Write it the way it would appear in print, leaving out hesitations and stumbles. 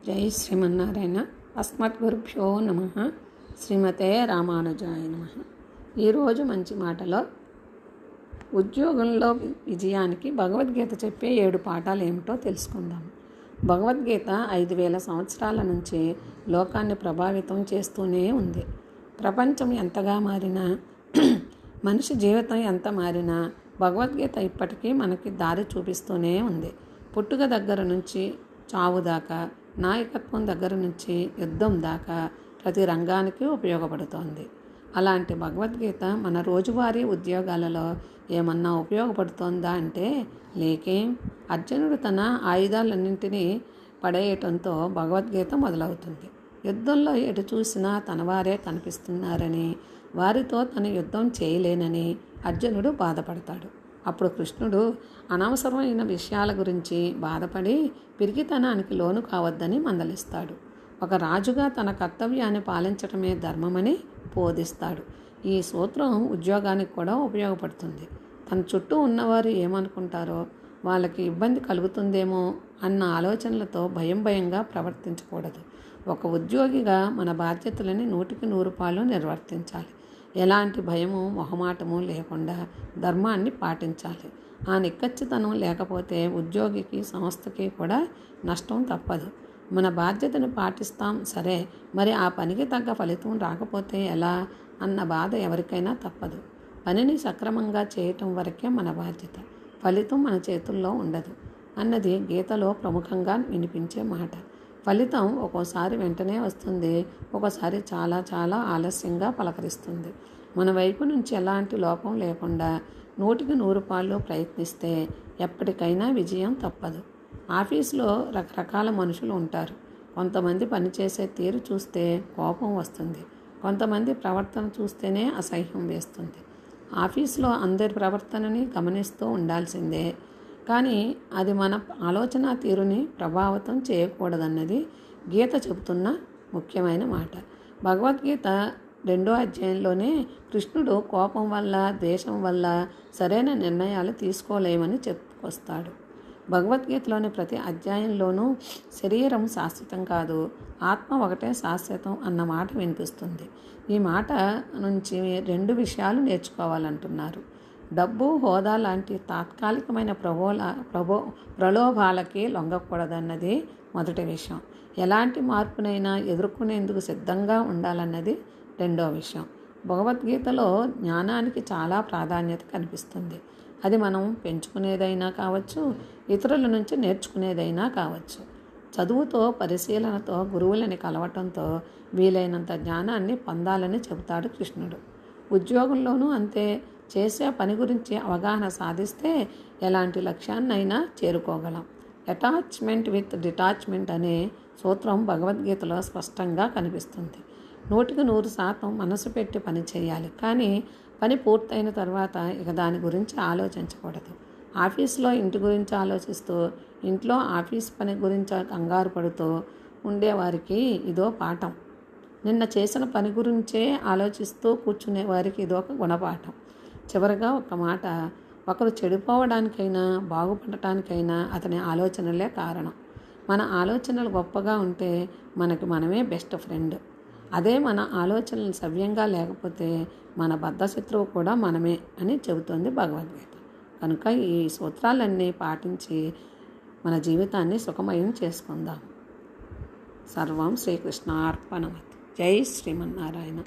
జై శ్రీమన్నారాయణ. అస్మద్గురుభ్యో నమ. శ్రీమతే రామానుజాయ నమ. ఈరోజు మంచి మాటలో ఉద్యోగంలో విజయానికి భగవద్గీత చెప్పే 7 పాఠాలు ఏమిటో తెలుసుకుందాం. భగవద్గీత 5000 సంవత్సరాల నుంచి లోకాన్ని ప్రభావితం చేస్తూనే ఉంది. ప్రపంచం ఎంతగా మారినా, మనిషి జీవితం ఎంత మారినా భగవద్గీత ఇప్పటికీ మనకి దారి చూపిస్తూనే ఉంది. పుట్టుక దగ్గర నుంచి చావు దాకా, నాయకత్వం దగ్గర నుంచి యుద్ధం దాకా ప్రతి రంగానికి ఉపయోగపడుతోంది. అలాంటి భగవద్గీత మన రోజువారీ ఉద్యోగాలలో ఏమన్నా ఉపయోగపడుతోందా అంటే లేకేం. అర్జునుడు తన ఆయుధాలన్నింటినీ పడేయటంతో భగవద్గీత మొదలవుతుంది. యుద్ధంలో ఎటు చూసినా తనవారే కనిపిస్తున్నారని, వారితో తన యుద్ధం చేయలేనని అర్జునుడు బాధపడతాడు. అప్పుడు కృష్ణుడు అనవసరమైన విషయాల గురించి బాధపడి పిరికితనానికి లోను కావద్దని మందలిస్తాడు. ఒక రాజుగా తన కర్తవ్యాన్ని పాలించడమే ధర్మమని బోధిస్తాడు. ఈ సూత్రం ఉద్యోగానికి కూడా ఉపయోగపడుతుంది. తన చుట్టూ ఉన్నవారు ఏమనుకుంటారో, వాళ్ళకి ఇబ్బంది కలుగుతుందేమో అన్న ఆలోచనలతో భయంగా ప్రవర్తించకూడదు. ఒక ఉద్యోగిగా మన బాధ్యతలని 100కి 100 నిర్వర్తించాలి. ఎలాంటి భయము మొహమాటము లేకుండా ధర్మాన్ని పాటించాలి. ఆ నిక్కచ్చితనం లేకపోతే ఉద్యోగికి సంస్థకి కూడా నష్టం తప్పదు. మన బాధ్యతను పాటిస్తాం సరే, మరి ఆ పనికి తగ్గ ఫలితం రాకపోతే ఎలా అన్న బాధ ఎవరికైనా తప్పదు. పనిని సక్రమంగా చేయటం వరకే మన బాధ్యత, ఫలితం మన చేతుల్లో ఉండదు అన్నది గీతలో ప్రముఖంగా వినిపించే మాట. ఫలితం ఒక్కోసారి వెంటనే వస్తుంది, ఒక్కోసారి చాలా ఆలస్యంగా పలకరిస్తుంది. మన వైపు నుంచి ఎలాంటి లోపం లేకుండా 100కి 100 ప్రయత్నిస్తే ఎప్పటికైనా విజయం తప్పదు. ఆఫీసులో రకరకాల మనుషులు ఉంటారు. కొంతమంది పనిచేసే తీరు చూస్తే కోపం వస్తుంది, కొంతమంది ప్రవర్తన చూస్తేనే అసహ్యం వేస్తుంది. ఆఫీసులో అందరి ప్రవర్తనని గమనిస్తూ ఉండాల్సిందే, కానీ అది మన ఆలోచన తీరుని ప్రభావితం చేయకూడదన్నది గీత చెబుతున్న ముఖ్యమైన మాట. భగవద్గీత 2వ అధ్యాయంలోనే కృష్ణుడు కోపం వల్ల, ద్వేషం వల్ల సరైన నిర్ణయాలు తీసుకోలేమని చెప్పుకొస్తాడు. భగవద్గీతలోని ప్రతి అధ్యాయంలోనూ శరీరం శాశ్వతం కాదు, ఆత్మ ఒకటే శాశ్వతం అన్న మాట వినిపిస్తుంది. ఈ మాట నుంచి 2 విషయాలు నేర్చుకోవాలంటున్నారు. డబ్బు, హోదా లాంటి తాత్కాలికమైన ప్రలోభాలకి లొంగకూడదన్నది మొదటి విషయం. ఎలాంటి మార్పునైనా ఎదుర్కొనేందుకు సిద్ధంగా ఉండాలన్నది రెండో విషయం. భగవద్గీతలో జ్ఞానానికి చాలా ప్రాధాన్యత కనిపిస్తుంది. అది మనం పెంచుకునేదైనా కావచ్చు, ఇతరుల నుంచి నేర్చుకునేదైనా కావచ్చు. చదువుతో, పరిశీలనతో, గురువులని కలవటంతో వీలైనంత జ్ఞానాన్ని పొందాలని చెబుతాడు కృష్ణుడు. ఉద్యోగంలోనూ అంతే. చేసే పని గురించి అవగాహన సాధిస్తే ఎలాంటి లక్ష్యాన్నైనా చేరుకోగలం. అటాచ్మెంట్ విత్ డిటాచ్మెంట్ అనే సూత్రం భగవద్గీతలో స్పష్టంగా కనిపిస్తుంది. 100కి 100% మనసు పెట్టి పని చేయాలి, కానీ పని పూర్తయిన తర్వాత ఇక దాని గురించి ఆలోచించకూడదు. ఆఫీస్లో ఇంటి గురించి ఆలోచిస్తూ, ఇంట్లో ఆఫీస్ పని గురించి కంగారు పడుతూ ఉండేవారికి ఇదో పాఠం. నిన్న చేసిన పని గురించే ఆలోచిస్తూ కూర్చునే వారికి ఇదొక గుణపాఠం. చివరిగా ఒక మాట, ఒకరు చెడిపోవడానికైనా బాగుపడటానికైనా అతని ఆలోచనలే కారణం. మన ఆలోచనలు గొప్పగా ఉంటే మనకి మనమే బెస్ట్ ఫ్రెండ్. అదే మన ఆలోచనలు సవ్యంగా లేకపోతే మన బద్ధశత్రువు కూడా మనమే అని చెబుతోంది భగవద్గీత. కనుక ఈ సూత్రాలన్నీ పాటించి మన జీవితాన్ని సుఖమయం చేసుకుందాం. సర్వం శ్రీకృష్ణార్పణమస్తు. జై శ్రీమన్నారాయణ.